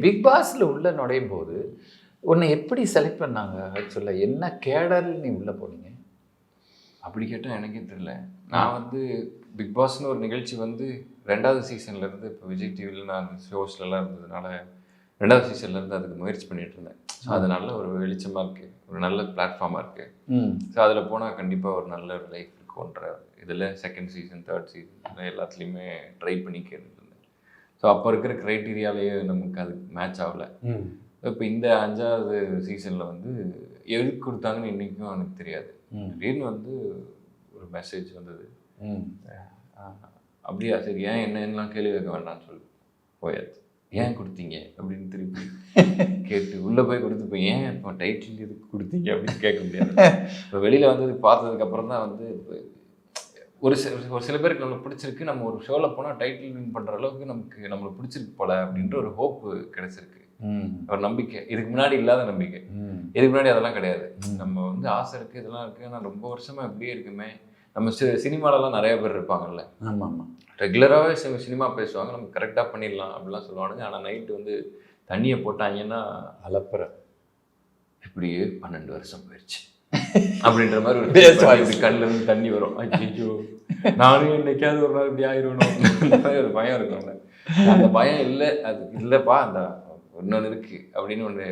Big பாஸில் உள்ள நுழையும் போது உன்னை எப்படி செலக்ட் பண்ணாங்க ஆக்சுவலாக? என்ன கேடரில் நீ உள்ளே போனீங்க? அப்படி கேட்டால் எனக்கே தெரியல. நான் வந்து பிக் பாஸ்னு ஒரு நிகழ்ச்சி வந்து 2வது சீசன்லேருந்து இப்போ விஜய் டிவியில் நான் ஷோஸ்லலாம் இருந்ததுனால 2வது சீசன்லேருந்து அதுக்கு முயற்சி பண்ணிகிட்டு இருந்தேன். ஸோ அது நல்ல ஒரு வெளிச்சமாக இருக்குது, ஒரு நல்ல பிளாட்ஃபார்மாக இருக்குது. ஸோ அதில் போனால் கண்டிப்பாக ஒரு நல்ல ஒரு லைஃப் இருக்குன்ற இதில் 2nd சீசன் 3rd சீசன் எல்லாத்துலேயுமே ட்ரை பண்ணி கேட்டுருந்தேன். ஸோ அப்போ இருக்கிற க்ரைட்டீரியாலேயே நமக்கு அது மேட்ச் ஆகலை. இப்போ இந்த 5வது சீசனில் வந்து எதுக்கு கொடுத்தாங்கன்னு இன்றைக்கும் எனக்கு தெரியாது. திடீர்னு வந்து ஒரு மெசேஜ் வந்தது, அப்படியா சரி ஏன் என்னென்னலாம் கேள்வி கேட்க வேண்டாம்னு சொல்லி போயாச்சு. ஏன் கொடுத்தீங்க அப்படின்னு திருப்பி கேட்டு உள்ளே போய் கொடுத்து இப்போ ஏன் இப்போ டைட்டில் எதுக்கு கொடுத்தீங்க அப்படின்னு கேட்க முடியாது. இப்போ வெளியில் வந்து பார்த்ததுக்கப்புறம் தான் வந்து ஒரு சில பேருக்கு நம்மளுக்கு பிடிச்சிருக்கு, நம்ம ஒரு ஷோவில் போனால் டைட்டில் வின் பண்ணுற அளவுக்கு நம்மளுக்கு பிடிச்சிருக்கு போல அப்படின்ற ஒரு ஹோப்பு கிடைச்சிருக்கு, ஒரு நம்பிக்கை. இதுக்கு முன்னாடி இல்லாத நம்பிக்கை. இதுக்கு முன்னாடி அதெல்லாம் கிடையாது. நம்ம வந்து ஆசை இருக்குது, இதெல்லாம் இருக்குது, ஆனால் ரொம்ப வருஷமாக எப்படியே இருக்குமே. நம்ம சினிமாலலாம் நிறைய பேர் இருப்பாங்கல்ல, ஆமாம் ஆமாம், ரெகுலராகவே சினிமா பேசுவாங்க, நம்ம கரெக்டாக பண்ணிடலாம் அப்படிலாம் சொல்லுவானுங்க. ஆனால் நைட்டு வந்து தண்ணியை போட்டாங்கன்னா அலப்புற இப்படியே 12 வருஷம் போயிடுச்சு அப்படின்ற மாதிரி ஒரு கண்ணிலேருந்து தண்ணி வரும். ஐயோ நானும் என்னைக்காவது ஒரு நாள் இப்படி ஆயிடணும் அந்த மாதிரி ஒரு பயம் இருக்கும்ல. அந்த பயம் இல்லை, அது இல்லைப்பா அந்த இன்னொன்று இருக்குது அப்படின்னு ஒன்று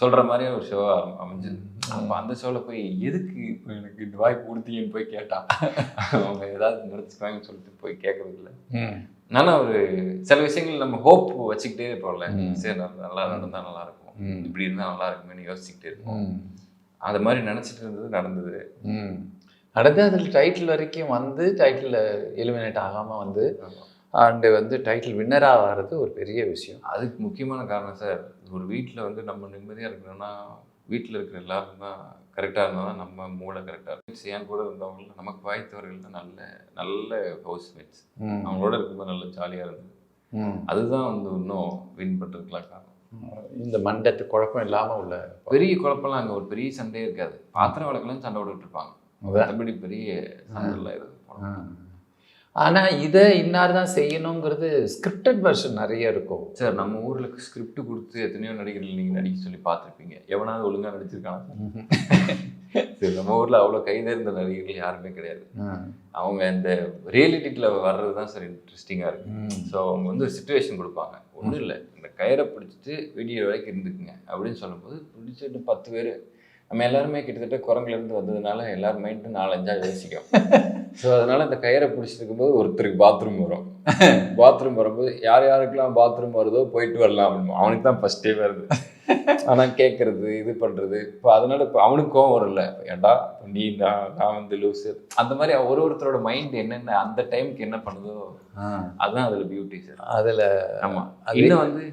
சொல்கிற மாதிரியே ஒரு ஷோவாக அமைஞ்சது. அப்போ அந்த ஷோவில் போய் எதுக்கு இப்போ எனக்கு இந்த வாய்ப்பு கொடுத்தீங்கன்னு போய் கேட்டான். அவங்க ஏதாவது நினச்சிக்குவாங்கன்னு சொல்லிட்டு போய் கேட்கறது இல்லை. ஆனால் ஒரு சில விஷயங்கள் நம்ம ஹோப் வச்சுக்கிட்டே இருப்போம்ல, சரி நல்லா நடந்தால் நல்லாயிருக்கும், இப்படி இருந்தால் நல்லா இருக்குமேனு யோசிச்சுக்கிட்டே இருப்போம். அது மாதிரி நினச்சிட்டு இருந்தது நடந்தது. அதில் டைட்டில் வரைக்கும் வந்து டைட்டில் எலிமினேட் ஆகாமல் வந்து அண்டு வந்து டைட்டில் வின்னராக வர்றது ஒரு பெரிய விஷயம். அதுக்கு முக்கியமான காரணம் சார், ஒரு வீட்டில் வந்து நம்ம நிம்மதியாக இருக்கணும்னா வீட்டில் இருக்கிற எல்லாரும் தான் கரெக்டாக இருந்தால் தான் நம்ம மூளை கரெக்டாக இருக்கும். என் கூட இருந்தவங்கள நமக்கு வாய்த்தவர்கள் தான் நல்ல நல்ல ஹவுஸ்மேட்ஸ், அவங்களோட இருக்கும்போது நல்ல ஜாலியாக இருந்தது. அதுதான் வந்து இன்னும் வின் பண்ணுறதுக்குலாம் காரணம். இந்த மண்டத்து குழப்பம் இல்லாமல் உள்ள பெரிய குழப்பம்லாம் அங்கே ஒரு பெரிய சண்டையே இருக்காது. பாத்திரம் வழக்கெல்லாம் சண்டை விட்டுட்டு இருப்பாங்க, மற்றபடி பெரிய சண்டைலாம் எதுவும். ஆனால் இதை இன்னார் தான் செய்யணுங்கிறது ஸ்கிரிப்டட் வெர்ஷன் நிறைய இருக்கும் சார். நம்ம ஊரில் ஸ்கிரிப்ட் கொடுத்து எத்தனையோ நடிகர்கள் நீங்கள் நடிக்க சொல்லி பார்த்துருப்பீங்க. எவனாவது ஒழுங்காக நடிச்சிருக்காங்க? சரி, நம்ம ஊரில் அவ்வளோ கைதேர்ந்த நடிகர்கள் யாருமே கிடையாது. அவங்க இந்த ரியாலிட்டியில் வர்றது தான் சார் இன்ட்ரெஸ்டிங்காக இருக்குது. ஸோ அவங்க வந்து ஒரு சுச்சுவேஷன் கொடுப்பாங்க, ஒன்றும் இல்லை இந்த கயிறை பிடிச்சிட்டு வெளியே வரைக்கும் இருந்துக்குங்க அப்படின்னு சொல்லும்போது பிடிச்சிட்டு 10 பேர் நம்ம எல்லாருமே கிட்டத்தட்ட குரங்குலேருந்து வந்ததுனால எல்லாரும் மைண்டும் 4-5 யோசிக்கும். ஸோ அதனால் இந்த கயிறை பிடிச்சிருக்கும்போது ஒருத்தருக்கு பாத்ரூம் வரும். பாத்ரூம் வரும்போது யார் யாருக்கெல்லாம் பாத்ரூம் வருதோ போயிட்டு வரலாம் அப்படின்னு அவனுக்கு தான் ஃபஸ்ட்டே வருது. ஆனால் கேட்குறது இது பண்ணுறது இப்போ அதனால் இப்போ அவனுக்கு கோவம் வரல, ஏன்டா நீ நான் வந்து லூஸு அந்த மாதிரி ஒருத்தரோட மைண்ட் என்னென்ன அந்த டைமுக்கு என்ன பண்ணுதோ அதுதான் அதில் பியூட்டி சார். அதில் ஆமாம். இன்னும் வந்து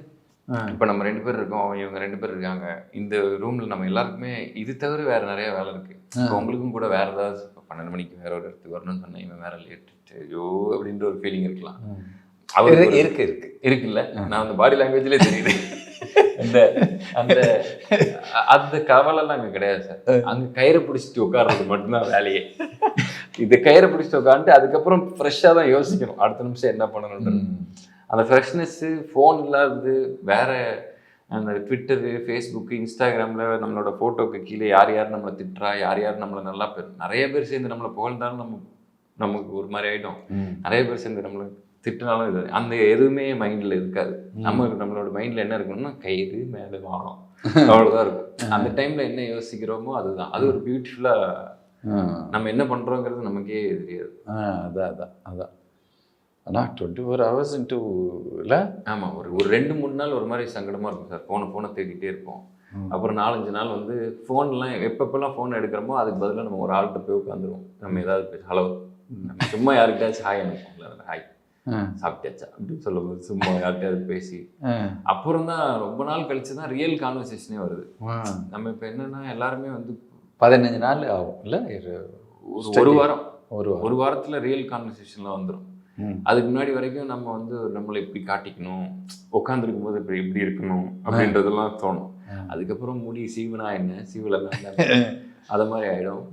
இப்போ நம்ம 2 பேர் இருக்கோம், இவங்க 2 பேர் இருக்காங்க இந்த ரூமில், நம்ம எல்லாருக்குமே இது தவிர வேறு நிறைய வேலை இருக்குது. இப்போ உங்களுக்கும் கூட வேறு ஏதாவது 12 மணிக்கு வேற ஒரு இடத்துக்கு வரணும்னு சொன்னேன், இவன் வேற லேட்டு ஐயோ அப்படின்ற ஒரு ஃபீலிங் இருக்கலாம். அவருக்கு இருக்குல்ல, நான் அந்த பாடி லாங்குவேஜ்லேயே தெரியுது. அந்த அந்த அந்த கவலைலாம் அங்கே கிடையாது சார். அங்கே கயிறை பிடிச்சிட்டு உட்கார்றது மட்டும்தான் வேலையே. இது கயிறை பிடிச்சிட்டு உட்காந்துட்டு அதுக்கப்புறம் ஃப்ரெஷ்ஷாக தான் யோசிக்கணும் அடுத்த நிமிஷம் என்ன பண்ணணுன்றது. அந்த ஃப்ரெஷ்னஸ்ஸு ஃபோன் இல்லாது வேறு அந்த ட்விட்டரு, ஃபேஸ்புக்கு, இன்ஸ்டாகிராமில் நம்மளோட ஃபோட்டோக்கு கீழே யார் யார் நம்மளை திட்டுறா, யார் யார் நம்மளை நல்லா நிறைய பேர் சேர்ந்து நம்மளை புகழ்ந்தாலும் நமக்கு ஒரு மாதிரி ஆகிடும். நிறைய பேர் சேர்ந்து நம்மளை திட்டினாலும் இது அந்த எதுவுமே மைண்டில் இருக்காது. நம்மளோட மைண்டில் என்ன இருக்கணும்னா கயிறு மேலே வாரம் அவ்வளோதான் இருக்கும். அந்த டைமில் என்ன யோசிக்கிறோமோ அதுதான். அது ஒரு பியூட்டிஃபுல்லாக நம்ம என்ன பண்ணுறோங்கிறது நமக்கே தெரியாது. அதான் ஆனால் 24 hours into இல்லை. ஆமாம், ஒரு 2-3 நாள் ஒரு மாதிரி சங்கடமாக இருக்கும் சார். ஃபோனை தேடிக்கிட்டே இருப்போம். அப்புறம் 4-5 நாள் வந்து ஃபோன்லாம் எப்பப்பெல்லாம் ஃபோன் எடுக்கிறோமோ அதுக்கு பதிலாக நம்ம ஒரு ஆள்கிட்ட போய் உட்காந்துருவோம். நம்ம ஏதாவது ஹலோ நம்ம சும்மா யாருக்கிட்டாச்சும் ஹாய் அனுப்போம்ல, ஹாய் சாப்பிட்டாச்சா அப்படின்னு சொல்லும்போது சும்மா யார்கிட்டயாவது பேசி அப்புறம் தான் ரொம்ப நாள் கழிச்சு தான் ரியல் கான்வர்சேஷனே வருது. நம்ம இப்போ என்னென்னா எல்லாருமே வந்து 15 நாள் ஆகும் இல்லை, ஒரு வாரத்தில் ரியல் கான்வர்சேஷன்லாம் வந்துடும். அதுக்கு முன்னாடி வரைக்கும் நம்ம வந்து நம்மளை எப்படி காட்டிக்கணும், உட்காந்துருக்கும் போது இப்படி எப்படி இருக்கணும் அப்படின்றதெல்லாம் தோணும். அதுக்கப்புறம் முடி சீவனா என்ன சீவலாம் அது மாதிரி ஆகிடும்.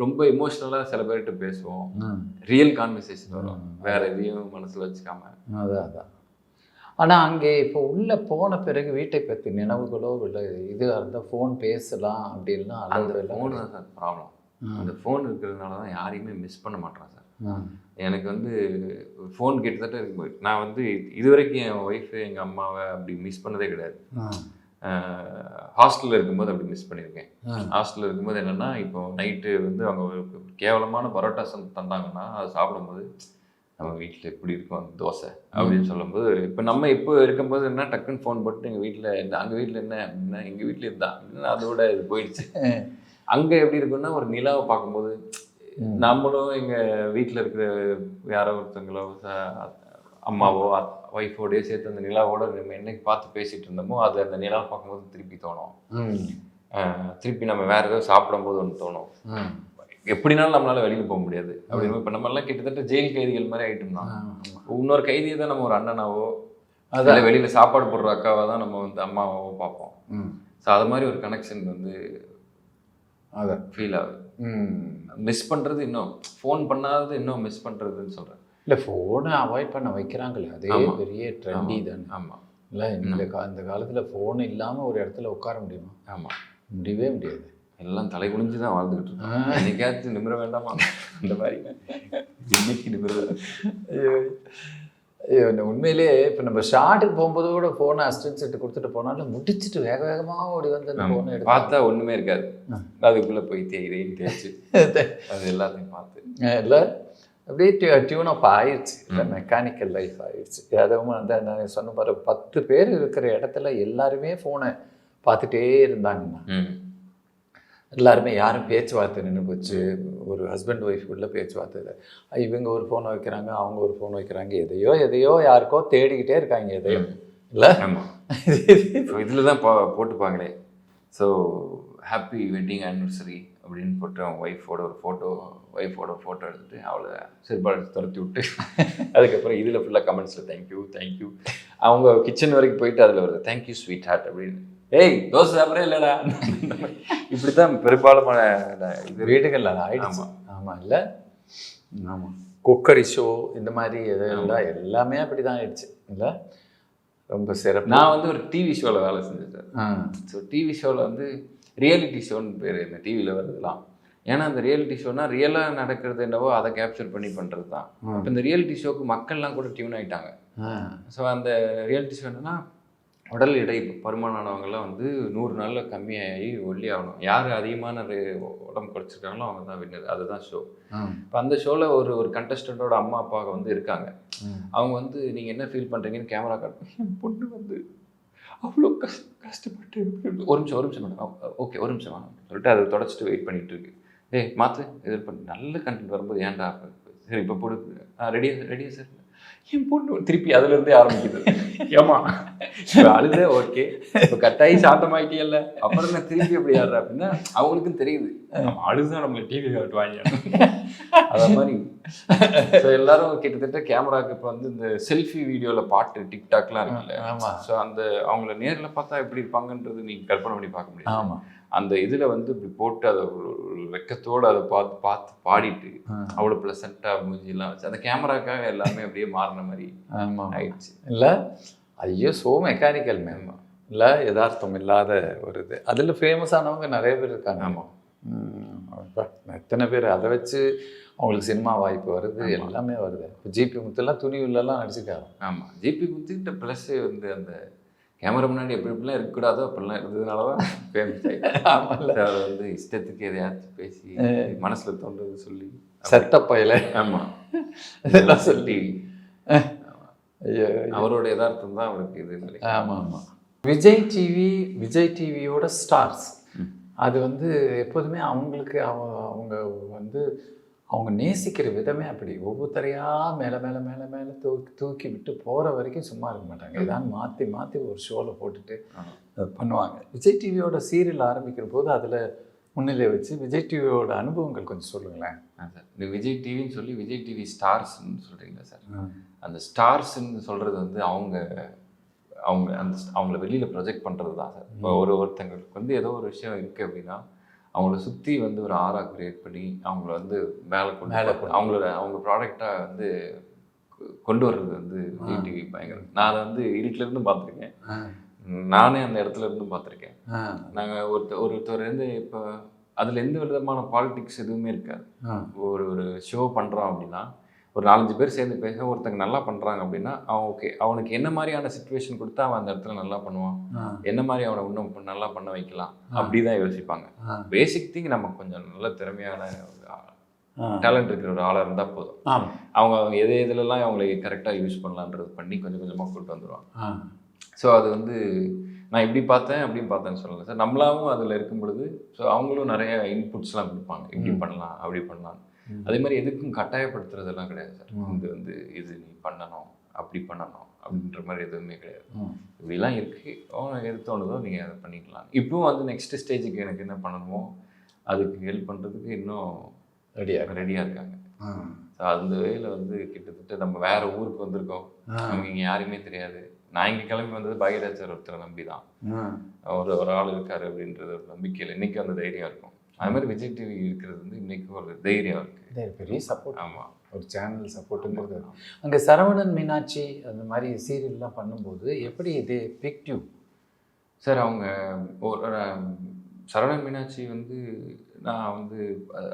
ரொம்ப எமோஷ்னலாக சில பேர்கிட்ட பேசுவோம், ரியல் கான்வர்சேஷன் வரும், வேற எதையும் மனசில் வச்சுக்காம. அதான் ஆனால் அங்கே இப்போ உள்ளே போன பிறகு வீட்டை பற்றி நினைவுகளோ இல்லை இதுவாக இருந்தால் ஃபோன் பேசலாம் அப்படின்னா அந்த ஃபோன் தான் சார் ப்ராப்ளம். அந்த ஃபோன் இருக்கிறதுனால தான் யாரையுமே மிஸ் பண்ண மாட்டேன் சார். எனக்கு வந்து ஃபோன் கிட்டத்தட்ட நான் வந்து இது வரைக்கும் என் ஒய்ஃபு எங்கள் அம்மாவை அப்படி மிஸ் பண்ணதே கிடையாது. ஹாஸ்டலில் இருக்கும்போது அப்படி மிஸ் பண்ணியிருக்கேன். ஹாஸ்டலில் இருக்கும்போது என்னென்னா, இப்போ நைட்டு வந்து அவங்க ஒரு கேவலமான பரோட்டா தந்தாங்கன்னா அதை சாப்பிடும்போது நம்ம வீட்டில் எப்படி இருக்கும் அந்த தோசை அப்படின்னு சொல்லும்போது, இப்போ இருக்கும்போது என்ன டக்குன்னு ஃபோன் போட்டு எங்கள் வீட்டில் என்ன, அங்கே வீட்டில் என்ன அப்படின்னா எங்கள் வீட்டில் இதுதான் அப்படின்னா அதோட இது போயிடுச்சு. அங்கே எப்படி இருக்குன்னா ஒரு நிலாவை பார்க்கும்போது நம்மளும் எங்கள் வீட்டில் இருக்கிற யாரோ ஒருத்தங்களோ அம்மாவோ ஒய்ஃபோடையோ சேர்த்து அந்த நிலாவோட நம்ம என்னைக்கு பார்த்து பேசிகிட்டு இருந்தோமோ அது அந்த நிலாவை பார்க்கும்போது திருப்பி தோணும். திருப்பி நம்ம வேறு ஏதோ சாப்பிடும்போது ஒன்று தோணும். எப்படினாலும் நம்மளால வெளியில் போக முடியாது அப்படின்னு. இப்போ நம்மளாம் கிட்டத்தட்ட ஜெயில் கைதிகள் மாதிரி ஆகிட்டோம்னா இன்னொரு கைதியை தான் நம்ம ஒரு அண்ணனாவோ அதில் வெளியில் சாப்பாடு போடுற அக்காவை தான் நம்ம வந்து அம்மாவோ பார்ப்போம். ஸோ அது மாதிரி ஒரு கனெக்ஷன் வந்து அதை ஃபீல் ஆகுது. மிஸ் பண்ணுறது இன்னும் ஃபோன் பண்ணாதது இன்னும் மிஸ் பண்ணுறதுன்னு சொல்கிறேன். இல்லை ஃபோனை அவாய்ட் பண்ண வைக்கிறாங்களே அதே பெரிய ட்ரெண்டி தானே. ஆமாம். இல்லை இந்த காலத்தில் ஃபோன் இல்லாமல் ஒரு இடத்துல உட்கார முடியுமா? ஆமாம், முடியவே முடியாது. எல்லாம் தலை குனிஞ்சு தான் வாழ்ந்துக்கிட்டு இருக்கோம். என்னைக்காச்சும் நிமிர வேண்டாமா அந்த மாதிரி இன்னைக்கு நிமிர. உண்மையிலேயே இப்போ நம்ம ஷார்ட்டுக்கு போகும்போது கூட ஃபோனை அசிஸ்டன்ட் செட்டு கொடுத்துட்டு போனாலும் முடிச்சுட்டு வேக வேகமாக ஓடி வந்து அந்த ஃபோனை எடுத்து பார்த்தா ஒன்றுமே இருக்காது. அதுக்குள்ளே போய் தேய்ச்சி அது எல்லாத்தையும் பார்த்து இல்லை அப்படியே டியூனப் ஆயிடுச்சு. இல்லை மெக்கானிக்கல் லைஃப் ஆயிடுச்சு. அதுவும் வந்து நான் சொன்ன பாரு 10 பேர் இருக்கிற இடத்துல எல்லாருமே ஃபோனை பார்த்துட்டே இருந்தாங்கன்னா எல்லாருமே யாரும் பேச்சுவார்த்தை நின்று போச்சு. ஒரு ஹஸ்பண்ட் ஒய்ஃபுக்குள்ள பேச்சுவார்த்தை இல்லை. இவங்க ஒரு ஃபோனை வைக்கிறாங்க, அவங்க ஒரு ஃபோன் வைக்கிறாங்க, எதையோ யாருக்கோ தேடிக்கிட்டே இருக்காங்க எதையோ. இல்லை இதில் தான் போட்டுப்பாங்களே. ஸோ ஹாப்பி வெட்டிங் ஆனிவர்சரி அப்படின்னு போட்டு அவங்க ஒய்ஃபோட ஃபோட்டோ எடுத்துகிட்டு அவளை சிறுபாடு துரத்தி விட்டு அதுக்கப்புறம் இதில் ஃபுல்லாக கமெண்ட்ஸில் தேங்க்யூ அவங்க கிச்சன் வரைக்கும் போயிட்டு அதில் வருது தேங்க்யூ ஸ்வீட் ஹார்ட் அப்படின்னு. ஏய் தோசை சாப்பிட்றே இல்லைடா. இப்படி தான் பெரும்பாலுமான இது வீடுகளில் ஆயிடுச்சு. ஆமாம் இல்லை ஆமாம் குக்கரி ஷோ இந்த மாதிரி எதெல்லாம் எல்லாமே அப்படி தான் ஆயிடுச்சு. இல்லை ரொம்ப சிறப்பு. நான் வந்து ஒரு டிவி ஷோவில் வேலை செஞ்சுட்டேன். ஸோ டிவி ஷோவில் வந்து ரியாலிட்டி ஷோன்னு பேர் இந்த டிவியில் வருதுலாம். ஏன்னா அந்த ரியாலிட்டி ஷோனா ரியலாக நடக்கிறது என்னவோ அதை கேப்சர் பண்ணி பண்ணுறது தான். இப்போ இந்த ரியாலிட்டி ஷோக்கு மக்கள்லாம் கூட டியூன் ஆகிட்டாங்க. ஸோ அந்த ரியாலிட்டி ஷோ என்னன்னா உடல் எடை பருமானவங்கெல்லாம் வந்து 100 நாளில் கம்மியாகி ஒல்லி ஆகணும். யார் அதிகமான உடம்பு குறைச்சிருக்காங்களோ அவங்க தான் வின்னர். அதுதான் ஷோ. இப்போ அந்த ஷோவில் ஒரு கண்டஸ்டண்ட்டோட அம்மா அப்பாவுக்கு வந்து இருக்காங்க. அவங்க வந்து நீங்கள் என்ன ஃபீல் பண்ணுறீங்கன்னு கேமரா காட்டுங்க. என் பொண்ணு வந்து அவ்வளோ கஷ்டப்பட்டு ஒரு நிமிஷம் மேடம் ஓகே ஒரு நிமிஷம் வாங்க சொல்லிட்டு அதை தொடச்சிட்டு வெயிட் பண்ணிகிட்டு இருக்கு. மாற்று எதிர் பண்ணி நல்ல கண்டென்ட் வரும்போது ஏன்டா சரி இப்போ போடு ரெடியா சார் என் பொண்ணு திருப்பி அதுலேருந்தே ஆரம்பிக்குது. ஏமா அழுதே ஓகே இப்போ கட்டாயி சாந்தமாயிட்டியல்ல அப்புறம் நான் திருப்பி எப்படி ஆடுறேன் அப்படின்னா அவங்களுக்கும் தெரியுது நம்ம அழுதான் நம்மளை டிவி காட்டுவாங்க. அதை மாதிரி எல்லாரும் கிட்டத்தட்ட கேமராவுக்கு இப்போ வந்து இந்த செல்ஃபி வீடியோவில் பாட்டு டிக்டாக்லாம் இருக்குல்ல. ஆமாம். ஸோ அந்த அவங்கள நேரில் பார்த்தா எப்படி இருப்பாங்கன்றது நீங்கள் கற்பனை பண்ணி பார்க்க முடியும். ஆமாம். அந்த இதில் வந்து இப்படி போட்டு அதை ஒரு வெக்கத்தோடு அதை பார்த்து பாடிட்டு அவ்வளோ ப்ளசண்ட்டாக மூஞ்சிலாம் வச்சு அந்த கேமராக்காக எல்லாமே அப்படியே மாறின மாதிரி ஆயிடுச்சு. இல்லை ஐயோ ஸோ மெக்கானிக்கல் மேம் இல்லை யதார்த்தம் இல்லாத ஒரு இது. அதில் ஃபேமஸானவங்க நிறைய பேர் இருக்காங்க. ஆமாம். எத்தனை பேர் அதை வச்சு அவங்களுக்கு சினிமா வாய்ப்பு வருது, எல்லாமே வருது. இப்போ ஜிபி முத்துலாம் துணிவுலலாம் நடிச்சிருக்காங்க. ஆமாம். ஜிபி முத்துக்கிட்ட ப்ளஸ்ஸு வந்து அந்த கேமரா முன்னாடி எப்படிலாம் இருக்கக்கூடாதோ அப்படிலாம் இருந்ததுனால தான் ஃபேமஸ் ஆகிடுச்சு. ஆமாம். அதை வந்து இஷ்டத்துக்கு எதையாச்சும் பேசி மனசில் தோன்றது சொல்லி செத்தப்பையில் ஆமாம் இதெல்லாம் சொல்லி அவரோட யதார்த்தம் தான் அவருக்கு இது. ஆமாம் ஆமாம். விஜய் டிவியோட ஸ்டார்ஸ் அது வந்து எப்போதுமே அவங்களுக்கு அவங்க வந்து அவங்க நேசிக்கிற விதமே அப்படி ஒவ்வொருத்தரையாக மேலே மேலே மேலே மேலே தூக்கி விட்டு போகிற வரைக்கும் சும்மா இருக்க மாட்டாங்க. ஏதாவது மாற்றி ஒரு ஷோவில் போட்டுட்டு பண்ணுவாங்க. விஜய் டிவியோட சீரியல் ஆரம்பிக்கிற போது அதில் முன்னிலை வச்சு விஜய் டிவியோட அனுபவங்கள் கொஞ்சம் சொல்லுங்களேன். சார் இந்த விஜய் டிவின்னு சொல்லி விஜய் டிவி ஸ்டார்ஸ்ன்னு சொல்கிறீங்களா சார்? அந்த ஸ்டார்ஸ்ன்னு சொல்கிறது வந்து அவங்கள வெளியில் ப்ரொஜெக்ட் பண்ணுறது தான் சார். இப்போ ஒருத்தங்களுக்கு வந்து ஏதோ ஒரு விஷயம் இருக்குது அப்படின்னா அவங்கள சுற்றி வந்து ஒரு ஆரா கிரியேட் பண்ணி அவங்கள வந்து மேலே கொண்டு அவங்க ப்ராடக்டாக வந்து கொண்டு வர்றது வந்து விஜய் டிவி பயங்கரம். நான் அதை வந்து இருட்டுல இருந்து பார்த்துருக்கேன், நானே அந்த இடத்துல இருந்து பார்த்துருக்கேன். நாங்கள் ஒருத்தர் வந்து இப்போ அதில் எந்த விதமான பாலிடிக்ஸ் எதுவுமே இருக்காது. ஒரு ஷோ பண்ணுறோம் அப்படின்னா ஒரு 4-5 பேர் சேர்ந்து பேச, ஒருத்தங்க நல்லா பண்ணுறாங்க அப்படின்னா அவன் ஓகே, அவனுக்கு என்ன மாதிரியான சுச்சுவேஷன் கொடுத்தா அவன் அந்த இடத்துல நல்லா பண்ணுவான், என்ன மாதிரி அவனை இன்னும் நல்லா பண்ண வைக்கலாம், அப்படிதான் யோசிப்பாங்க. பேசிக் திங் நம்ம கொஞ்சம் நல்ல திறமையான டேலண்ட் இருக்கிற ஒரு ஆளாக இருந்தால் போதும். அவங்க எதுலலாம் அவங்களை கரெக்டாக யூஸ் பண்ணலான்றது பண்ணி கொஞ்சம் கொஞ்சமாக கூப்பிட்டு வந்துடுவாங்க. ஸோ அது வந்து நான் இப்படி பார்த்தேன் அப்படின்னு பார்த்தேன்னு சொல்லலை சார். நம்மளாவும் அதில் இருக்கும் பொழுது ஸோ அவங்களும் நிறைய இன்புட்ஸ்லாம் கொடுப்பாங்க, இப்படி பண்ணலாம் அப்படி பண்ணலாம். அதே மாதிரி எதுக்கும் கட்டாயப்படுத்துறதெல்லாம் கிடையாது சார். இது நீ பண்ணணும் அப்படி பண்ணணும் அப்படின்ற மாதிரி எதுவுமே கிடையாது. இப்படிலாம் இருக்குது, எது தோணுதோ நீங்கள் அதை பண்ணிக்கலாம். இப்பவும் வந்து நெக்ஸ்ட் ஸ்டேஜுக்கு எனக்கு என்ன பண்ணணுமோ அதுக்கு ஹெல்ப் பண்ணுறதுக்கு இன்னும் ரெடியாக இருக்காங்க. ஸோ அந்த வேலையில் வந்து கிட்டத்தட்ட நம்ம வேற ஊருக்கு வந்திருக்கோம், நமக்கு இங்கே யாருமே தெரியாது. நான் இங்கே கிளம்பி வந்தது பாக்யராஜ் சார் ஒருத்தரை நம்பி தான். ஒரு ஆள் இருக்காரு அப்படின்றது ஒரு நம்பிக்கையில் இன்னைக்கு அந்த தைரியம் இருக்கும். அது மாதிரி விஜய் டிவி இருக்கிறது வந்து இன்னைக்கு ஒரு தைரியம் இருக்கு, பெரிய சப்போர்ட். ஆமாம், ஒரு சேனல் சப்போர்ட்டுங்கிறது. அங்கே சரவணன் மீனாட்சி அந்த மாதிரி சீரியல்லாம் பண்ணும்போது எப்படி இது எஃபெக்டிவ் சார்? அவங்க சரவணன் மீனாட்சி வந்து நான் வந்து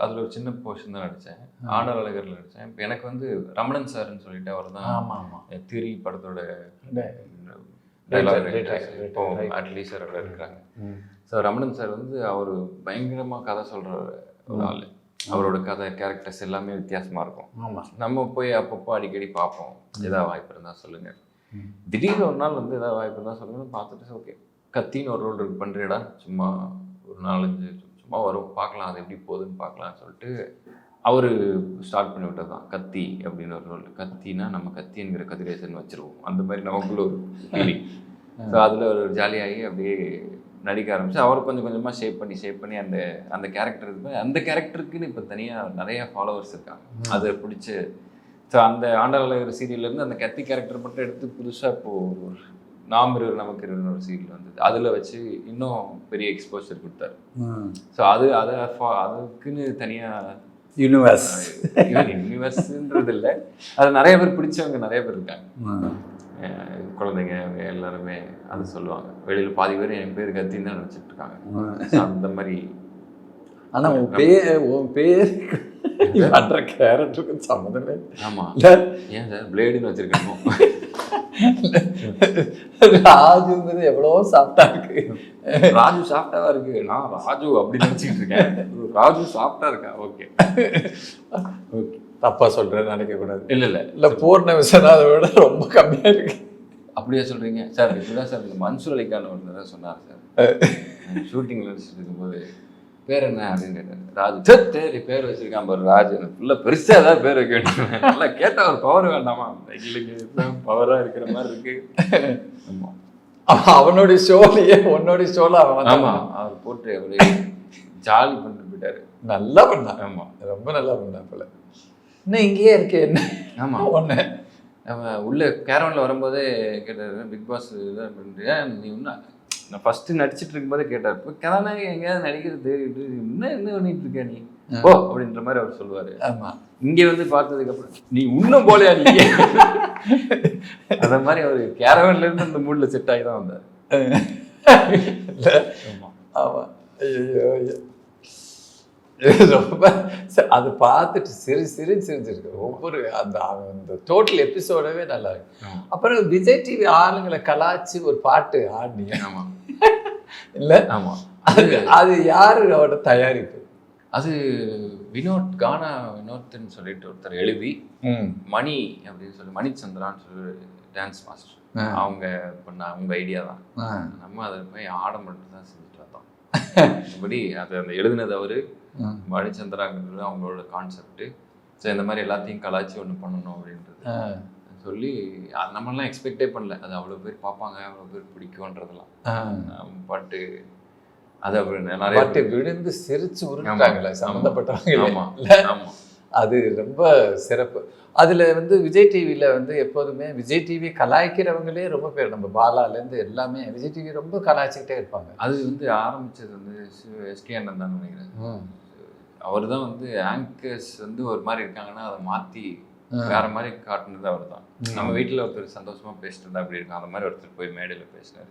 அதில் ஒரு சின்ன போர்ஷன் தான் நடித்தேன், ஆடல் அழகரில் நடித்தேன். இப்போ எனக்கு வந்து ரமணன் சார்ன்னு சொல்லிட்டு அவர் தான் திரி படத்தோட இப்போ அட்லி சார் அவர் இருக்கிறாங்க. ஸோ ரமணன் சார் வந்து அவர் பயங்கரமாக கதை சொல்கிற ஒரு ஆள். அவரோட கதை கேரக்டர்ஸ் எல்லாமே வித்தியாசமாக இருக்கும். நம்ம போய் அப்பப்போ அடிக்கடி பார்ப்போம், ஏதாவது வாய்ப்பு இருந்தால் சொல்லுங்கள். திடீர்னு ஒரு நாள் வந்து ஏதாவது வாய்ப்பு இருந்தால் சொல்லுங்கன்னு பார்த்துட்டு ஓகே கத்தின்னு ஒரு ரோல் இருக்கு பண்ணுறேடா, சும்மா ஒரு 4-5 சும்மா வரும் பார்க்கலாம், அது எப்படி போகுதுன்னு பார்க்கலான்னு சொல்லிட்டு அவர் ஸ்டார்ட் பண்ணி விட்டது தான் கத்தி அப்படின்னு ஒரு ரோல். கத்தினா நம்ம கத்தி என்கிற கதிரேசன் வச்சுருவோம், அந்த மாதிரி நமக்குள்ள ஒரு ஃபீலிங். ஸோ அதில் ஒரு ஜாலியாகி அப்படியே நடிக்க ஆரம்பிச்சு அவர் கொஞ்சம் கொஞ்சமாக ஷேப் பண்ணி அந்த கேரக்டர் இருக்கு. அந்த கேரக்டருக்குன்னு இப்போ தனியாக நிறைய ஃபாலோவர்ஸ் இருக்காங்க, அதை பிடிச்சி. ஸோ அந்த ஆண்டாளர் சீரியல்லேருந்து அந்த கத்தி கேரக்டர் மட்டும் எடுத்து புதுசாக இப்போது நாம் இருவர் நமக்கு இருவர் ஒரு சீரியல் வந்தது, அதில் வச்சு இன்னும் பெரிய எக்ஸ்போஷர் கொடுத்தாரு. ஸோ அதுக்குன்னு தனியாக யூனிவர்ஸ்ன்றது இல்லை, அது நிறைய பேர் பிடிச்சவங்க நிறைய பேர் இருக்காங்க. குழந்தைங்க அவங்க எல்லாருமே அது சொல்லுவாங்க. வெளியில் பாதி பேர் என் பேர் கத்தின்னு தான் நினச்சிட்டு இருக்காங்க. அந்த மாதிரி. ஆனால் உன் பேர் பண்ணுற கேரக்டருக்கு சம்மந்தமே. ஆமாம், ஏன் சார் பிளேடுன்னு வச்சுருக்கணும்? ராஜுங்கிறது எவ்வளோ சாஃப்டா இருக்கு. ராஜு சாஃப்டாவா இருக்கு, நான் ராஜு அப்படி நினச்சிக்கிட்டு இருக்கேன். ராஜு சாஃப்டா இருக்கா? ஓகே ஓகே, தப்பா சொல்றேன்னு நினைக்க கூடாது. இல்லை பூர்ண விஷயம் அதை விட ரொம்ப கம்மியா இருக்கு. அப்படியே சொல்றீங்க சார்? இப்படிதான் சார் மன்சூர் அலிகான் ஒரு தடவை சொன்னார் சார், ஷூட்டிங்ல நடிச்சிட்டு இருக்கும்போது பேர் என்ன அப்படின்னு கேட்டார். ராஜு. சரி பேர் வச்சிருக்கான் பாரு ராஜு, ஃபுல்லா பெருசா ஏதாவது பேர் வைக்க வேண்டாம், நல்லா கேட்டா ஒரு பவர் வேண்டாமா? பவரா இருக்கிற மாதிரி இருக்கு. ஆமா, அவனுடைய ஷோலையே உன்னோடைய ஷோல அவன். ஆமா, அவர் போட்டு அவரு ஜாலி பண்ணிட்டு போயிட்டாரு. நல்லா பண்ணா. ஆமா, ரொம்ப நல்லா பண்ணா போல. இன்னும் இங்கேயே இருக்கு என்ன? ஆமா, ஒன்று அவன் உள்ள கேரவனில் வரும்போதே கேட்டார், பிக் பாஸ் இதான் பண்ணுறியா நீ? இன்னும் நான் ஃபஸ்ட்டு நடிச்சிட்டு இருக்கும்போதே கேட்டார், இப்போ கதாநாயகி எங்கேயாவது நடிக்கிறது என்ன பண்ணிட்டு இருக்க நீ ஓ அப்படின்ற மாதிரி அவர் சொல்லுவார். ஆமாம், இங்கே வந்து பார்த்ததுக்கப்புறம் நீ இன்னும் போலையா நீ? அந்த மாதிரி அவர் கேரவன்லேருந்து அந்த மூடில் செட் ஆகி தான் வந்தார். ஆமாம் ஆமாம், ஐயோ ரொம்ப அதை பார்த்துட்டு சிரிச்சிருக்கு. ஒவ்வொரு அந்த டோட்டல் எபிசோடவே நல்லா இருக்கு. அப்புறம் விஜய் டிவி ஆளுங்களை கலாச்சி ஒரு பாட்டு ஆடினீங்க. ஆமாம் இல்லை? ஆமாம், அது யாரு அவரோட தயாரிப்பு? அது வினோத்ன்னு சொல்லிட்டு ஒருத்தர் எழுதி, மணி அப்படின்னு சொல்லி மணிச்சந்திரான்னு சொல்லி டான்ஸ் மாஸ்டர் அவங்க பண்ண அவங்க ஐடியா தான். நம்ம அதை போய் ஆட மட்டும் தான் செஞ்சுட்டு வந்தோம். அப்படி அது அந்த எழுதினது அவரு, மணிச்சந்திராங்கிறது அவங்களோட கான்செப்ட். ஸோ இந்த மாதிரி எல்லாத்தையும் கலாச்சி ஒன்று பண்ணணும் அப்படின்றது சொல்லி நம்மளாம் எக்ஸ்பெக்டே பண்ணல. அது அவ்வளோ பேர் பார்ப்பாங்க, அவ்வளோ பேர் பிடிக்கும்ன்றதெல்லாம் பாட்டு. அது அப்புறம் நிறைய பாட்டு விழுந்து சிரிச்சு உருட்டாங்களே சம்மந்தப்பட்டவங்க. ஆமாம் ஆமாம், அது ரொம்ப சிறப்பு. அதில் வந்து விஜய் டிவியில் வந்து எப்போதுமே விஜய் டிவி கலாய்க்கிறவங்களே ரொம்ப பேர், நம்ம பாலாலேருந்து எல்லாமே விஜய் டிவி ரொம்ப கலாய்ச்சிக்கிட்டே இருப்பாங்க. அது வந்து ஆரம்பித்தது வந்து எஸ்கே அண்ணன் தான் நினைக்கிறேன். அவர் தான் வந்து ஆங்கர்ஸ் வந்து ஒரு மாதிரி இருக்காங்கன்னா அதை மாற்றி வேற மாதிரி காட்டுனது அவர் தான். நம்ம வீட்டில் ஒருத்தர் சந்தோஷமா பேசிட்டு இருந்தா அப்படி இருக்கும், அந்த மாதிரி ஒருத்தர் போய் மேடையில் பேசினாரு.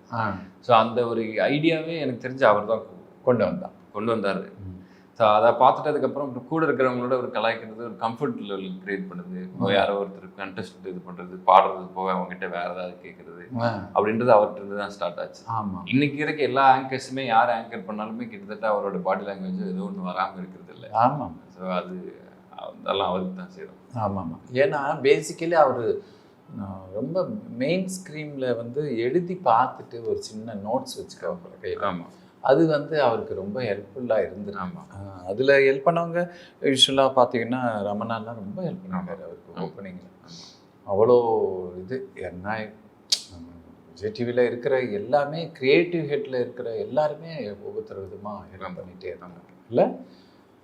ஸோ அந்த ஒரு ஐடியாவே எனக்கு தெரிஞ்சு அவர் தான் கொண்டு வந்தார். ஸோ அதை பார்த்துட்டு அதுக்கப்புறம் கூட இருக்கிறவங்களோட ஒரு கலாய்க்கிறது, ஒரு கம்ஃபர்ட் லெவல் கிரியேட் பண்ணுது. யாரோ ஒருத்தர் கண்டெஸ்ட் இது பண்ணுறது, பாடுறது போக அவங்ககிட்ட வேற ஏதாவது கேட்குறது அப்படின்றது அவர்கிட்ட இருந்து தான் ஸ்டார்ட் ஆச்சு. இன்னைக்கு இருக்க எல்லா ஆங்கர்ஸுமே யார் ஆங்கர் பண்ணாலுமே கிட்டத்தட்ட அவரோட பாடி லாங்குவேஜ் ஏதோ ஒன்று வராமல் இருக்கிறது இல்லை. ஆமாம். ஸோ அதெல்லாம் அவருக்கு தான் செய்யும். ஆமாம். ஏன்னா பேசிக்கலி அவர் ரொம்ப மெயின் ஸ்க்ரீனில் வந்து எழுதி பார்த்துட்டு ஒரு சின்ன நோட்ஸ் வச்சுக்கோங்க கையில். ஆமாம். அது வந்து அவருக்கு ரொம்ப ஹெல்ப்ஃபுல்லாக இருந்தது. அதில் ஹெல்ப் பண்ணவங்க யூஸ்வலாக பார்த்தீங்கன்னா ரமணாலாம் ரொம்ப ஹெல்ப் பண்ணாங்க அவருக்கு ஓப்பனிங்கில். அவ்வளோ இது என்ன விஜய் டிவியில் இருக்கிற எல்லாமே கிரியேட்டிவ் ஹெட்டில் இருக்கிற எல்லாருமே ஒவ்வொருத்தர் விதமாக ஹெல்ப் பண்ணிகிட்டே இருந்தாங்க இல்லை.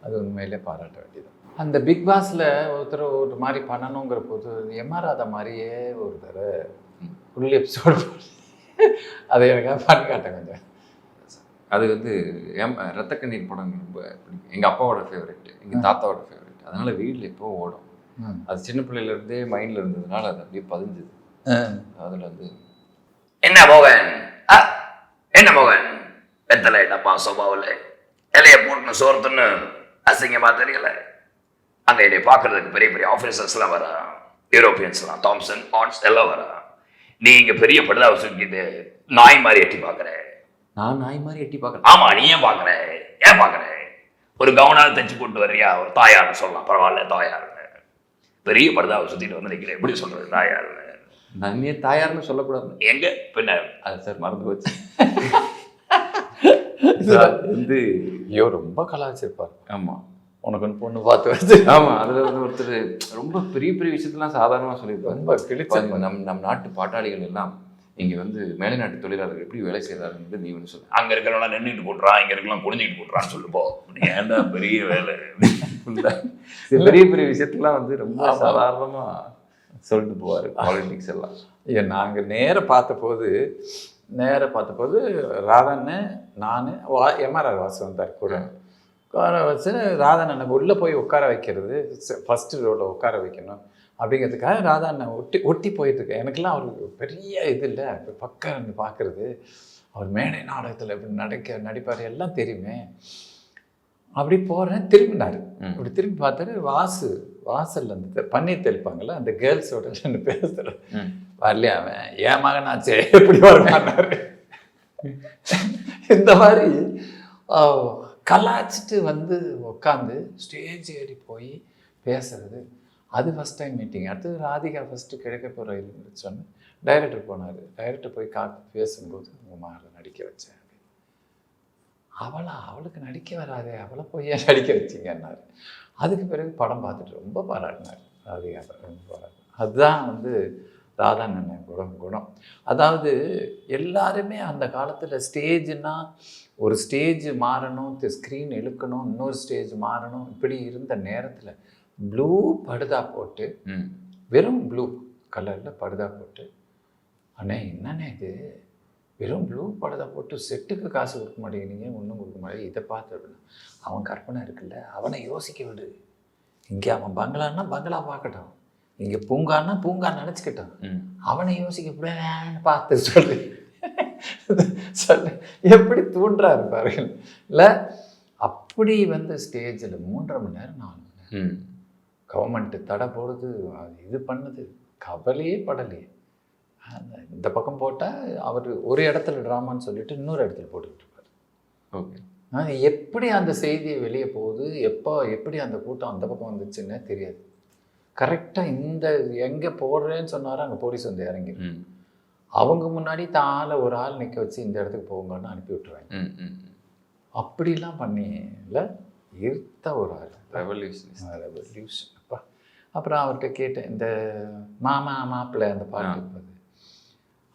அது உண்மையிலே பாராட்ட வேண்டியது. அந்த பிக் பாஸில் ஒருத்தர் ஒரு மாதிரி பண்ணணுங்கிற போது எம்ஆர் ராதா மாதிரியே ஒரு தடவை ஃபுல் எபிசோடு அதை எனக்காக பண்ணி காட்டேன் கொஞ்சம். அது வந்து ரத்த கண்ணீர் படம் ரொம்ப பிடிக்கும். எங்கள் அப்பாவோட ஃபேவரெட், எங்கள் தாத்தாவோட ஃபேவரெட். அதனால வீட்டில் எப்போ ஓடும். அது சின்ன பிள்ளையிலேருந்தே மைண்டில் இருந்ததுனால அது அப்படியே பதிஞ்சுது. அதில் வந்து என்ன மோகன், என்ன மோகன், வெத்தலை டப்பா சோபாவில் இலைய போட்டுன்னு சோர்த்துன்னு அசிங்கமா தெரியல. அங்கே என்னை பார்க்கறதுக்கு பெரிய பெரிய ஆஃபீஸர்ஸ்லாம் வர, யூரோப்பியன்ஸ்லாம், தாம்சன் ஆர்ட்ஸ் எல்லாம் வர. நீ இங்கே பெரிய படுதாவை சுற்றிட்டு நாய் மாதிரி எட்டி பார்க்குற. நான் நாய் மாதிரி எட்டி பார்க்குறேன். ஆமா, நீ ஏன் பார்க்குற? ஏன் பார்க்குற? ஒரு கவுனாவது தைச்சு போட்டு வர்றியா? ஒரு தாயார்னு சொல்லலாம், பரவாயில்ல தாயார்னு. பெரிய படுதாவை சுற்றிட்டு வந்து நிற்கிறேன், எப்படி சொல்றது தாயார்னு? நான் தாயார்னு சொல்லக்கூடாது. எங்க பின்ன அது சார் மறந்து போச்சு. வந்து ஐயோ ரொம்ப கலாச்சிருப்பார். ஆமாம், உனக்கு ஒன்று பொண்ணு பார்த்து வச்சு. ஆமாம், அதில் வந்து ஒருத்தர் ரொம்ப பெரிய பெரிய விஷயத்தெல்லாம் சாதாரணமாக சொல்லியிருப்பார். ரொம்ப கிழிச்சு நம் நாட்டு பாட்டாளிகள் எல்லாம் இங்கே வந்து மேலை நாட்டு தொழிலாளர்கள் எப்படி வேலை செய்கிறாருன்னு நீ ஒன்று சொல்லு. அங்கே இருக்கிறவங்களாம் நின்றுட்டு போட்டுறான், இங்கே இருக்கலாம் குடிஞ்சிக்கிட்டு போட்டுறான்னு சொல்லுப்போ. ஏன்டா பெரிய வேலை பெரிய பெரிய விஷயத்தெல்லாம் வந்து ரொம்ப சாதாரணமாக சொல்லிட்டு போவார். பாலிட்டிக்ஸ் எல்லாம் நாங்கள் நேராக பார்த்தபோது ராதன்னு நான் எம்ஆர்ஆர் வாசு வந்தார் கூட. உட்கார வச்சு ராதன் எனக்கு உள்ளே போய் உட்கார வைக்கிறது, ஃபஸ்ட்டு ரோவில் உட்கார வைக்கணும் அப்படிங்கிறதுக்காக ராதா அண்ணன் ஒட்டி போயிட்டுருக்கேன். எனக்கெல்லாம் அவருக்கு பெரிய இது இல்லை, இப்போ பக்கம் பார்க்குறது. அவர் மேடை நாடகத்தில் எப்படி நடிப்பார் எல்லாம் தெரியுமே. அப்படி போகிறேன், திரும்பினார். அப்படி திரும்பி பார்த்தாரு, வாசலில் அந்த பன்னீர் தெளிப்பாங்கள்ல அந்த கேர்ள்ஸோட பேசுகிற வரலையா அவன் என் மகனாச்சே எப்படி வருமானாரு. இந்த மாதிரி கலாச்சிட்டு வந்து உட்காந்து ஸ்டேஜ் ஏறி போய் பேசுறது. அது ஃபஸ்ட் டைம் மீட்டிங். அடுத்தது ராதிகா ஃபஸ்ட்டு கிழக்க போகிற சொன்னேன். டைரக்டர் போனார். டைரக்டர் போய் பேசும்போது உங்கள் மகளை நடிக்க வச்சேன். அவளுக்கு நடிக்க வராதே, அவளை போய் ஏன் நடிக்க வச்சிங்கன்னாரு. அதுக்கு பிறகு படம் பார்த்துட்டு ரொம்ப பாராட்டினார் ராதிகா, ரொம்ப பாராட்டினார். அதுதான் வந்து ராதா அண்ணன் குணம். அதாவது எல்லாருமே அந்த காலத்தில் ஸ்டேஜ்னா ஒரு ஸ்டேஜ் மாறணும், ஸ்க்ரீன் இழுக்கணும், இன்னொரு ஸ்டேஜ் மாறணும், இப்படி இருந்த நேரத்தில் ப்ளூ படுதா போட்டு, வெறும் ப்ளூ கலரில் படுதா போட்டு, அண்ணே என்னண்ணே இது வெறும் ப்ளூ படுதா போட்டு செட்டுக்கு காசு கொடுக்க மாட்டேங்கிறீங்க, ஒன்றும் கொடுக்க மாட்டேங்க, இதை பார்த்து அப்படின்னு. அவன் கற்பனை இருக்குல்ல, அவனை யோசிக்க விடு. இங்கே அவன் பங்களான்னா பங்களா பார்க்கட்டும், இங்கே பூங்கான்னா பூங்கா நினச்சிக்கிட்டான். அவனை யோசிக்கப்படான்னு பார்த்து சொல்லு எப்படி தூண்டுறாரு பாருங்கள் இல்லை. அப்படி வந்து ஸ்டேஜில் 3.5 மணி நேரம் 4 மணி நேரம் கவர்மெண்ட்டு தடை போடுது, அது இது பண்ணுது, கவலையே படலையே. இந்த பக்கம் போட்டால் அவர் ஒரு இடத்துல ட்ராமான்னு சொல்லிட்டு இன்னொரு இடத்துல போட்டுக்கிட்டு இருப்பார். ஓகே, எப்படி அந்த செய்தியை வெளியே போகுது, எப்படி அந்த கூட்டம் அந்த பக்கம் வந்துச்சுன்னே தெரியாது. கரெக்டாக இந்த எங்கே போடுறேன்னு சொன்னாரோ அங்கே போலீஸ் வந்து இறங்கி அவங்க முன்னாடி ஒரு ஆள் நிற்க வச்சு இந்த இடத்துக்கு போங்கன்னு அனுப்பி விட்டுருவாங்க. அப்படிலாம் பண்ணி இல்லை இருத்த ஒரு ஆள் ரெவல்யூஷன். அப்பா அப்புறம் அவர்கிட்ட கேட்டேன், இந்த மாப்பிள்ளை அந்த பாட்டு இருப்பது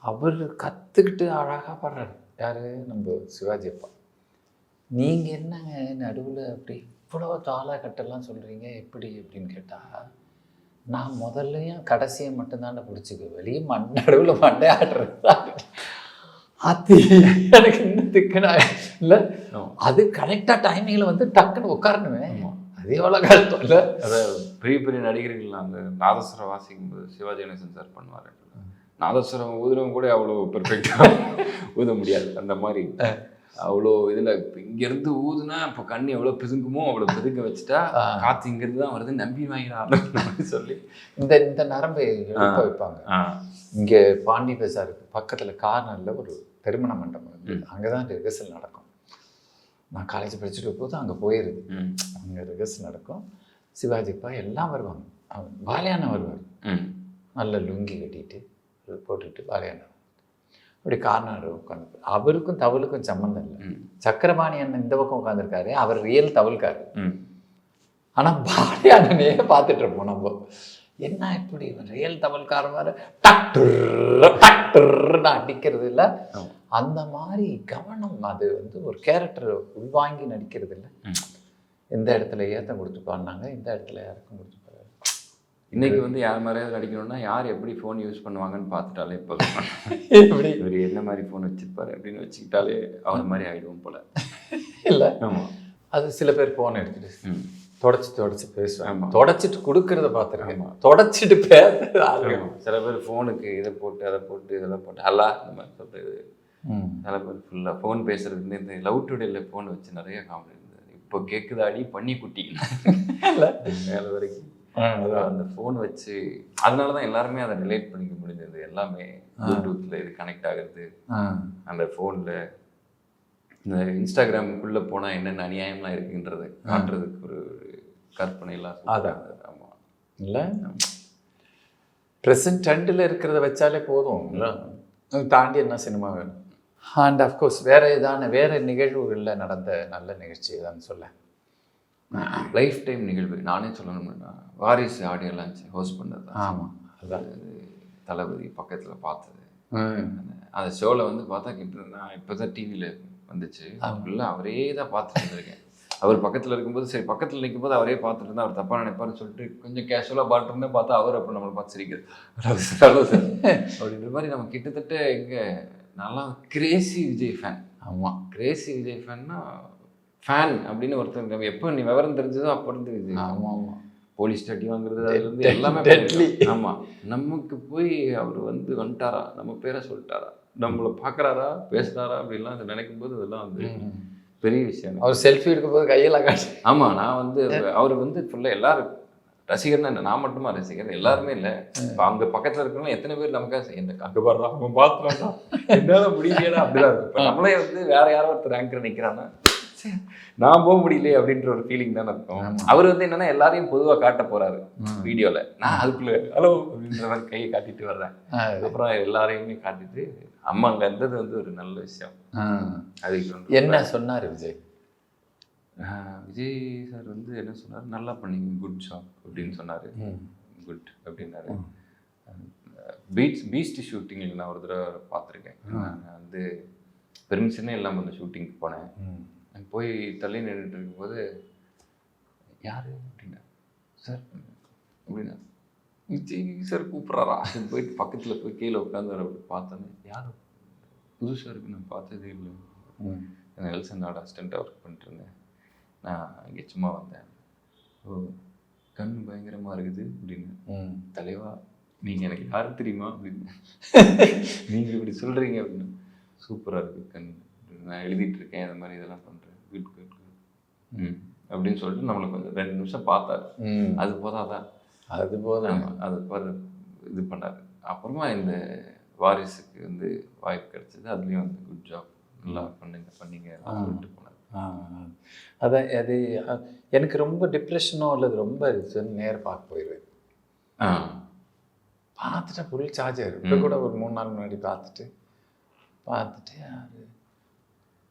அவர் கற்றுக்கிட்டு அழகாக பாடுறாரு. யார்? நம்ம சிவாஜி அப்பா. நீங்கள் என்னங்க நடுவில் அப்படி இவ்வளோ தாளக்கட்டெல்லாம் சொல்கிறீங்க எப்படி அப்படின்னு கேட்டால், நான் முதல்லையும் கடைசியை மட்டும்தாண்ட பிடிச்சிக்க, வெளியே நடுவில் மண்டை ஆடுறது அது எனக்கு இன்னும் திக்கனா இல்லை. அது கரெக்டாக டைமிங்கில் வந்து டக்குன்னு உட்காரணுமே, அது அது எவ்வளோ கஷ்டம் இல்லை. அதை பெரிய பெரிய நடிகர்கள்லாம் அந்த நாதஸ்வரம் வாசிக்கும்போது சிவாஜி கணேசன் சார் பண்ணுவார். நாதஸ்வரம் ஊதுறவங்க கூட அவ்வளோ பெர்ஃபெக்டாக ஊத முடியாது. அந்த மாதிரி அவ்வளோ இதில் இப்போ இங்கேருந்து ஊதுனா இப்போ கண்ணு எவ்வளோ பிதுங்குமோ அவ்வளோ பிதுங்க வச்சுட்டா காற்று இங்கேருந்து தான் வருது நம்பி வாங்கிடா சொல்லி இந்த நரம்பை எழுப்ப வைப்பாங்க. இங்கே பாண்டி பஜாருக்கு பக்கத்தில் கார்னரில் ஒரு திருமண மண்டபம் இருக்குது. அங்கே தான் ரிஹர்சல் நடக்கும். நான் காலேஜ் படிச்சுட்டு போது அங்கே போயிடுது. அங்கே ரிஹர்சல் நடக்கும். சிவாஜிப்பா எல்லாம் வருவாங்க. பாலியானா வருவார், நல்ல லுங்கி கட்டிட்டு போட்டுட்டு பாலியானா அப்படி கார்னர் உட்காந்து. அவருக்கும் தவளுக்கும் சம்மந்தம் இல்லை. சக்கரபாணி அண்ணன் இந்த பக்கம் உட்காந்துருக்காரு, அவர் ரியல் தவல்காரு. ஆனால் பாலியானனே பார்த்துட்டு இருப்போம் நம்ம. என்ன இப்படி ரியல் தவல்கார மாதிரி டக்குன்னு அடிக்கிறது இல்லை. அந்த மாதிரி கவனம், அது வந்து ஒரு கேரக்டர் உள்வாங்கி நடிக்கிறது இல்லை. எந்த இடத்துல ஏத்தம் கொடுத்து பாடினாங்க, இந்த இடத்துல யாருக்கும் கொடுத்து பாரு. இன்னைக்கு வந்து யார் மாதிரியாவது நடிக்கணும்னா யார் எப்படி ஃபோன் யூஸ் பண்ணுவாங்கன்னு பார்த்துட்டாலே போதும். எப்படி இவர் என்ன மாதிரி ஃபோன் வச்சுருப்பாரு அப்படின்னு வச்சுக்கிட்டாலே அவர் மாதிரி ஆகிடுவோம் போல. இல்லை, ஆமாம். அது சில பேர் ஃபோன் எடுத்துட்டு தொடச்சி பேசுவாங்க. தொடச்சிட்டு கொடுக்கறத பார்த்துருக்கேன். தொடச்சிட்டு பேசுறது. சில பேர் ஃபோனுக்கு இதை போட்டு அதை போட்டு இதெல்லாம் போட்டு ஹலா இந்த மாதிரி சொல்கிறது. சில பேர் ஃபுல்லாக ஃபோன் பேசுறதுக்கு இந்த லவ் டுடேல ஃபோன் வச்சு நிறைய காமெடி இருந்தது. இப்போ கேட்குதாடி பண்ணி குட்டி மேலே வரைக்கும் அந்த ஃபோன் வச்சு. அதனால தான் எல்லாருமே அதை ரிலேட் பண்ணிக்க முடிஞ்சது. எல்லாமே ப்ளூடூத்தில் இது கனெக்ட் ஆகிறது, அந்த ஃபோனில் இந்த இன்ஸ்டாகிராமுக்குள்ளே போனால் என்னென்ன அநியாயம்லாம் இருக்குன்றதை காட்டுறதுக்கு ஒரு கற்பனைலாம். அதான் ஆமாம் இல்லை, ப்ரெசன்ட் ட்ரெண்டில் இருக்கிறத வச்சாலே போதும். தாண்டி என்ன சினிமா வேணும்? அண்ட் அஃப்கோர்ஸ் வேறு நிகழ்வுகளில் நடந்த நல்ல நிகழ்ச்சி எதான்னு சொல்ல. லைஃப் டைம் நிகழ்வு நானே சொல்லணும்னா வாரிசு ஆடியோ லான்ச் ஹோஸ்ட் பண்ணது தான். ஆமாம், அதான் தளபதி பக்கத்தில் பார்த்தது. அந்த ஷோவில் வந்து பார்த்தா கிட்ட நான் இப்போ தான் டிவியில் வந்துச்சு. ஃபுல்லாக அவரே தான் பார்த்துட்டு இருந்திருக்கேன். அவர் பக்கத்தில் இருக்கும்போது சரி, பக்கத்தில் நிற்கும்போது அவரே பார்த்துட்டு இருந்தால் அவர் தப்பாக நினைப்பாருன்னு சொல்லிட்டு கொஞ்சம் கேஷுவலாக பாட்டுருந்தே பார்த்தா அவர் அப்போ நம்மளை பார்த்து சிரிக்கிறது அப்படின்ற மாதிரி. நம்ம கிட்டத்தட்ட எங்கே நல்லா கிரேசி விஜய் ஃபேன். ஆமாம், கிரேசி விஜய் ஃபேன்னா ஃபேன் அப்படின்னு ஒருத்தர். நம்ம எப்போ நீ விவரம் தெரிஞ்சதோ அப்போ இருந்து விஜய். ஆமாம் ஆமாம், போலீஸ் ஸ்டடி வாங்குறது அதுலேருந்து எல்லாமே. ஆமாம், நமக்கு போய் அவர் வந்து வந்துட்டாரா, நம்ம பேரை சொல்லிட்டாரா, நம்மளை பார்க்குறாரா, பேசுகிறாரா அப்படின்லாம் அதை நினைக்கும் போது அதெல்லாம் வந்து பெரிய விஷயம். அவர் செல்ஃபி எடுக்கும்போது கையெல்லாம் காட்டு. ஆமாம், நான் வந்து அவர் வந்து ஃபுல்லாக எல்லாரும் ரசிகர்னா என்ன, நான் மட்டுமா ரசிகர், எல்லாருமே இல்லை. இப்போ அங்கே பக்கத்தில் இருக்கிறவங்க எத்தனை பேர் நமக்காக எந்த அங்கே பாடுறா அவங்க பார்த்துறாங்க என்னால் முடியலையா அப்படிதான் இருக்கும். இப்போ நம்மளே வந்து வேற யாரோ ஒருத்தர் ரேங்க்ல நிற்கிறான்னா நான் போக முடியலையே அப்படின்ற ஒரு ஃபீலிங் தானே இருக்கும். அவர் வந்து என்னன்னா எல்லாரையும் பொதுவாக காட்ட போறாரு வீடியோவில். நான் அதுக்குள்ள ஹலோ அப்படின்ற மாதிரி கையை காட்டிட்டு வர்றேன். அப்புறம் எல்லாரையுமே காட்டிட்டு அம்மா அங்கே இருந்தது வந்து ஒரு நல்ல விஷயம். அதுக்கு என்ன சொன்னார் விஜய்? விஜய் சார் வந்து என்ன சொன்னார், நல்லா பண்ணீங்க, குட் ஜாப் அப்படின்னு சொன்னார். குட் அப்படின்னாரு. பீஸ்ட் ஷூட்டிங்கில் நான் ஒரு தடவை பார்த்துருக்கேன். நான் வந்து பெர்மிஷனே இல்லாமல் அந்த ஷூட்டிங்க்கு போனேன். போய் தள்ளி நின்றுட்டு இருக்கும்போது யார் அப்படின்னா சார் அப்படின்னா விஜய் சார் கூப்பிட்றாரா அப்படின்னு போயிட்டு பக்கத்தில் போய் கீழே உட்காந்து வர அப்படி பார்த்தோன்னே யார் புதுசாக இருக்கு, நான் பார்த்ததே இல்லை. நான் எல்சன் நாடு அசிஸ்டண்ட்டாக ஒர்க் பண்ணிட்டுருந்தேன். நான் இங்கே சும்மா வந்தேன். ஓ கண் பயங்கரமாக இருக்குது அப்படின்னு. தலைவா நீங்கள் எனக்கு யார் தெரியுமா அப்படின்னு நீங்கள் இப்படி சொல்கிறீங்க அப்படின்னு. சூப்பராக இருக்குது கண், நான் எழுதிட்டு இருக்கேன், இந்த மாதிரி இதெல்லாம் பண்ணுறேன், குட் குட் குட் அப்படின்னு சொல்லிட்டு நம்மளை கொஞ்சம் 2 நிமிஷம் பார்த்தாரு. அது போதாதான், அது போதும், அது இது பண்ணார். அப்புறமா இந்த வாரிசுக்கு வந்து வாய்ப்பு கிடைச்சது. அதுலேயும் வந்து குட் ஜாப், நல்லா பண்ணீங்க சொல்லிட்டு போனார். அதான் அது எனக்கு ரொம்ப டிப்ரெஷனோ அல்லது ரொம்ப இருந்துச்சுன்னு நேரம் பார்க்க போயிடுவேன். பார்த்துட்டா ஃபுல் சார்ஜர். இப்போ கூட ஒரு 3 நாள் முன்னாடி பார்த்துட்டு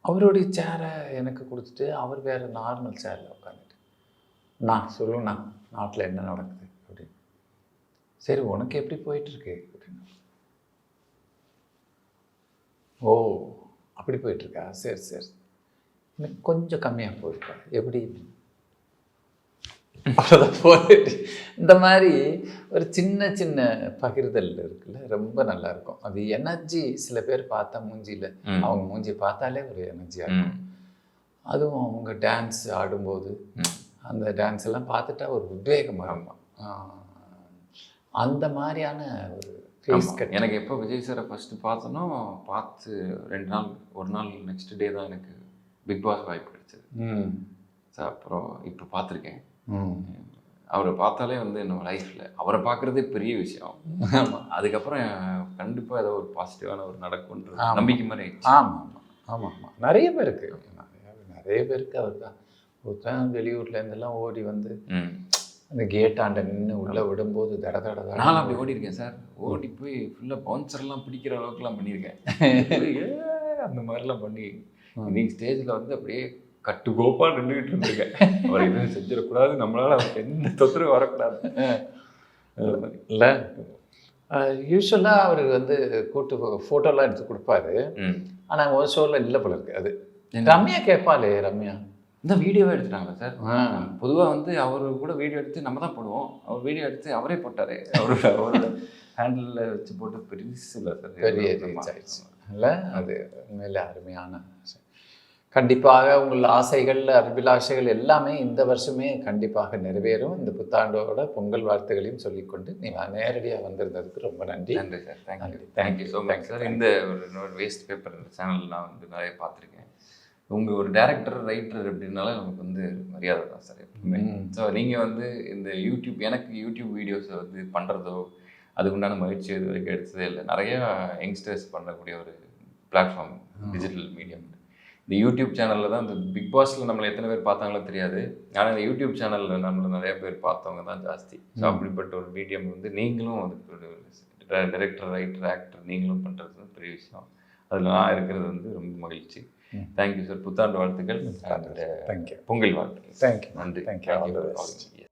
அவருடைய சேரை எனக்கு கொடுத்துட்டு அவர் வேறு நார்மல் சேரில் உட்காந்துட்டு நான் சொல்லுண்ணா நாட்டில் என்ன நடக்குது அப்படின்னு. சரி உனக்கு எப்படி போயிட்டுருக்கு அப்படின்னு. ஓ அப்படி போயிட்டுருக்கா, சரி சரி, எனக்கு கொஞ்சம் கம்மியாக போயிருக்கா எப்படி போயிட்டு. இந்த மாதிரி ஒரு சின்ன சின்ன பகிர்தல் இருக்குல்ல, ரொம்ப நல்லா இருக்கும். அது எனர்ஜி. சில பேர் பார்த்தா மூஞ்சியில் அவங்க மூஞ்சியை பார்த்தாலே ஒரு எனர்ஜியாக இருக்கும். அதுவும் அவங்க டான்ஸ் ஆடும்போது அந்த டான்ஸ் எல்லாம் பார்த்துட்டா ஒரு உத்வேகமாக இருக்கும். அந்த மாதிரியான ஒரு ஃபேஸ் கட். எனக்கு எப்போ விஜய் சாரை ஃபஸ்ட்டு பார்த்தனோ பார்த்து 2 நாள், ஒரு நாள் நெக்ஸ்ட் டே தான் எனக்கு பிக் பாஸ் வாய்ப்பு கிடைச்சது. ஸோ அப்புறம் இப்போ பார்த்துருக்கேன். அவரை பார்த்தாலே வந்து என்னோட லைஃப்பில் அவரை பார்க்குறதே பெரிய விஷயம். அதுக்கப்புறம் கண்டிப்பாக ஏதோ ஒரு பாசிட்டிவான ஒரு நடக்கும்ன்ற நம்பிக்கை மாதிரி ஆயிடுச்சு. ஆமாம். நிறைய பேருக்கு அவர் தான் ஒருத்தன் வெளியூர்லேருந்தெல்லாம் ஓடி வந்து அந்த கேட்டாண்ட நின்று உள்ளே விடும்போது தடதான். நான் அப்படி ஓடி இருக்கேன் சார். ஓடி போய் ஃபுல்லாக பவுன்சர்லாம் பிடிக்கிற அளவுக்குலாம் பண்ணியிருக்கேன். அந்த மாதிரிலாம் பண்ணி இன்னைக்கு ஸ்டேஜில் வந்து அப்படியே கட்டுக்கோப்பாக நின்றுக்கிட்டு இருந்திருக்கேன். அவர் எதுவும் செஞ்சிடக்கூடாது, நம்மளால் அவருக்கு எந்த தொந்தரவு வரக்கூடாது இல்லை. யூஸ்வலாக அவர் வந்து ஃபோட்டோலாம் எடுத்து கொடுப்பாரு. ஆனால் ஒரு ஷோவில் இல்லை போல இருக்கு. அது ரம்யா கேட்பாளே, ரம்யா இந்த வீடியோவே எடுத்துட்டாங்களா சார்? பொதுவாக வந்து அவர் கூட வீடியோ எடுத்து நம்ம தான் போடுவோம். அவர் வீடியோ எடுத்து அவரே போட்டார். அவரோட ஹேண்டில் வச்சு போட்டு பெருசு இல்லை சார், பெரிய ரீச் ஆயிடுச்சு இல்லை. அது உண்மையிலே அருமையான. கண்டிப்பாக உங்கள் ஆசைகள், அபிலாஷைகள் எல்லாமே இந்த வருஷமே கண்டிப்பாக நிறைவேறும். இந்த புத்தாண்டோட பொங்கல் வாழ்த்துக்களையும் சொல்லிக்கொண்டு நீ நேரடியாக வந்திருந்ததுக்கு ரொம்ப நன்றி. நன்றி sir. Thank you so much sir. இந்த ஒரு வேஸ்ட் பேப்பர் சேனல் நான் வந்து நிறைய பார்த்துருக்கேன். உங்கள் ஒரு டேரக்டர், ரைட்டர் அப்படின்னால நமக்கு வந்து மரியாதை தான் சார் எப்பவுமே. ஸோ நீங்கள் வந்து இந்த எனக்கு யூடியூப் வீடியோஸை வந்து பண்ணுறதோ அதுக்கு உண்டான மகிழ்ச்சி இது வரைக்கும் எடுத்ததே இல்லை. நிறையா யங்ஸ்டர்ஸ் பண்ணக்கூடிய ஒரு பிளாட்ஃபார்ம் டிஜிட்டல் மீடியம். இந்த யூடியூப் சேனலில் தான் இந்த பிக் பாஸில் நம்மளை எத்தனை பேர் பார்த்தாங்களோ தெரியாது. ஆனால் இந்த யூடியூப் சேனலில் நம்மளை நிறைய பேர் பார்த்தவங்க தான் ஜாஸ்தி. ஸோ அப்படிப்பட்ட ஒரு மீடியம் வந்து நீங்களும் அதுக்கு ஒரு டைரக்டர், ரைட்டர், ஆக்டர் நீங்களும் பண்ணுறது பெரிய விஷயம். அதில் நான் இருக்கிறது வந்து ரொம்ப மகிழ்ச்சி. Thank you sir. புத்தாண்டு வாழ்த்துக்கள். தேங்க்யூ. பொங்கல் வாழ்த்துக்கள். தேங்க்யூ. நன்றி. தேங்க்யூ.